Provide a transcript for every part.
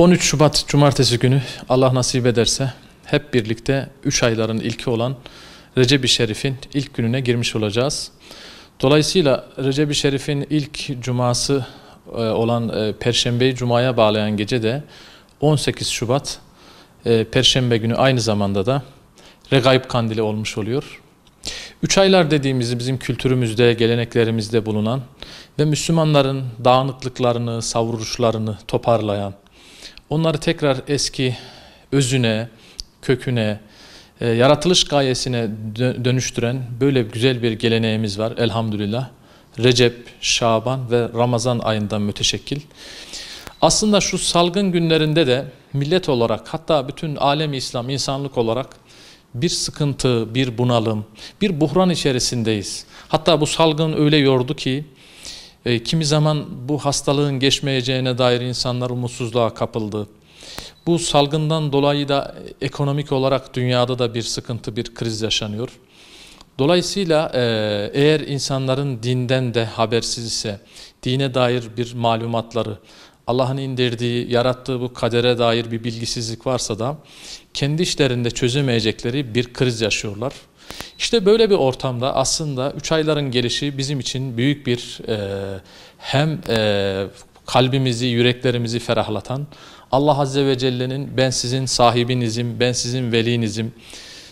13 Şubat Cumartesi günü Allah nasip ederse hep birlikte 3 ayların ilki olan Recep-i Şerif'in ilk gününe girmiş olacağız. Dolayısıyla Recep-i Şerif'in ilk cuması olan Perşembe'yi Cuma'ya bağlayan gece de 18 Şubat Perşembe günü aynı zamanda da Regaib Kandili olmuş oluyor. 3 aylar dediğimiz bizim kültürümüzde, geleneklerimizde bulunan ve Müslümanların dağınıklıklarını, savruluşlarını toparlayan, onları tekrar eski özüne, köküne, yaratılış gayesine dönüştüren böyle güzel bir geleneğimiz var elhamdülillah. Recep, Şaban ve Ramazan ayından müteşekkil. Aslında şu salgın günlerinde de millet olarak, hatta bütün alem-i İslam, insanlık olarak bir sıkıntı, bir bunalım, bir buhran içerisindeyiz. Hatta bu salgın öyle yordu ki kimi zaman bu hastalığın geçmeyeceğine dair insanlar umutsuzluğa kapıldı. Bu salgından dolayı da ekonomik olarak dünyada da bir sıkıntı, bir kriz yaşanıyor. Dolayısıyla eğer insanların dinden de habersiz ise, dine dair bir malumatları, Allah'ın indirdiği, yarattığı bu kadere dair bir bilgisizlik varsa da kendi işlerinde çözemeyecekleri bir kriz yaşıyorlar. İşte böyle bir ortamda aslında 3 ayların gelişi bizim için büyük bir hem kalbimizi, yüreklerimizi ferahlatan, Allah Azze ve Celle'nin ben sizin sahibinizim, ben sizin velinizim,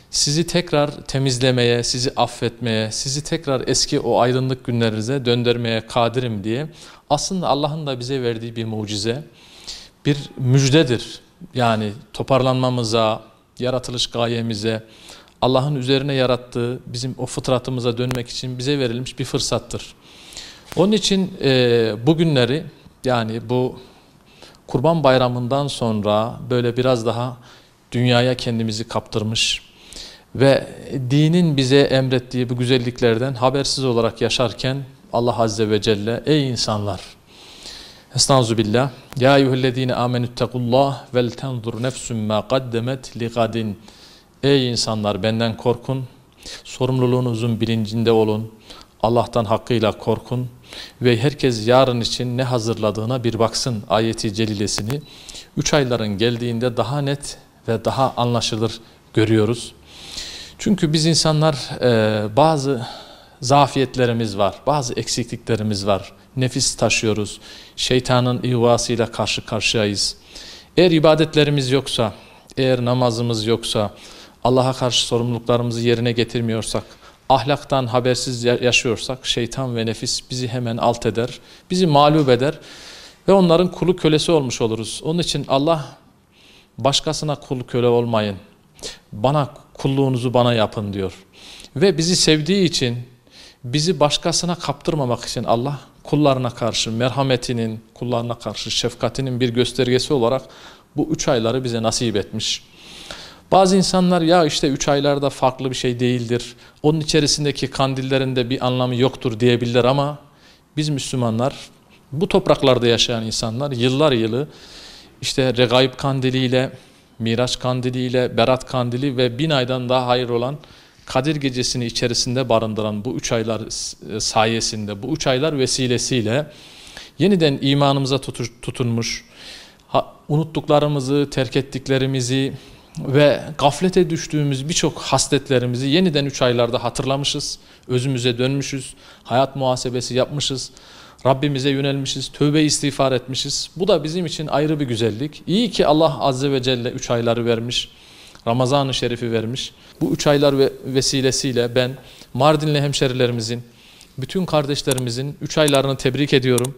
sizi tekrar temizlemeye, sizi affetmeye, sizi tekrar eski o aydınlık günlerinize döndürmeye kadirim diye aslında Allah'ın da bize verdiği bir mucize, bir müjdedir. Yani toparlanmamıza, yaratılış gayemize, Allah'ın üzerine yarattığı bizim o fıtratımıza dönmek için bize verilmiş bir fırsattır. Onun için bu günleri, yani bu Kurban Bayramı'ndan sonra böyle biraz daha dünyaya kendimizi kaptırmış ve dinin bize emrettiği bu güzelliklerden habersiz olarak yaşarken Allah Azze ve Celle ey insanlar, estağfirullah, ya eyyühellezine amenüttekullah vel tenzur nefsum ma kaddemet li gadin. Ey insanlar, benden korkun, sorumluluğunuzun bilincinde olun, Allah'tan hakkıyla korkun ve herkes yarın için ne hazırladığına bir baksın ayeti celilesini 3 ayların geldiğinde daha net ve daha anlaşılır görüyoruz. Çünkü biz insanlar bazı zafiyetlerimiz var, bazı eksikliklerimiz var, nefis taşıyoruz, şeytanın ihvasıyla karşı karşıyayız. Eğer ibadetlerimiz yoksa, eğer namazımız yoksa, Allah'a karşı sorumluluklarımızı yerine getirmiyorsak, ahlaktan habersiz yaşıyorsak şeytan ve nefis bizi hemen alt eder, bizi mağlup eder ve onların kulu kölesi olmuş oluruz. Onun için Allah başkasına kul köle olmayın, bana kulluğunuzu bana yapın diyor. Ve bizi sevdiği için, bizi başkasına kaptırmamak için Allah kullarına karşı merhametinin, kullarına karşı şefkatinin bir göstergesi olarak bu 3 ayları bize nasip etmiş. Bazı insanlar ya işte 3 aylarda farklı bir şey değildir, onun içerisindeki kandillerin de bir anlamı yoktur diyebilirler ama biz Müslümanlar, bu topraklarda yaşayan insanlar yıllar yılı işte Regaib Kandiliyle, Miraç Kandiliyle, Berat Kandili ve 1000 aydan daha hayır olan Kadir Gecesi'ni içerisinde barındıran bu 3 aylar sayesinde, bu 3 aylar vesilesiyle yeniden imanımıza tutunmuş, unuttuklarımızı, terk ettiklerimizi ve gaflete düştüğümüz birçok hasletlerimizi yeniden 3 aylarda hatırlamışız, özümüze dönmüşüz, hayat muhasebesi yapmışız, Rabbimize yönelmişiz, tövbe istiğfar etmişiz. Bu da bizim için ayrı bir güzellik. İyi ki Allah Azze ve Celle 3 ayları vermiş, Ramazan-ı Şerif'i vermiş. Bu 3 aylar vesilesiyle ben Mardinli hemşerilerimizin, bütün kardeşlerimizin 3 aylarını tebrik ediyorum.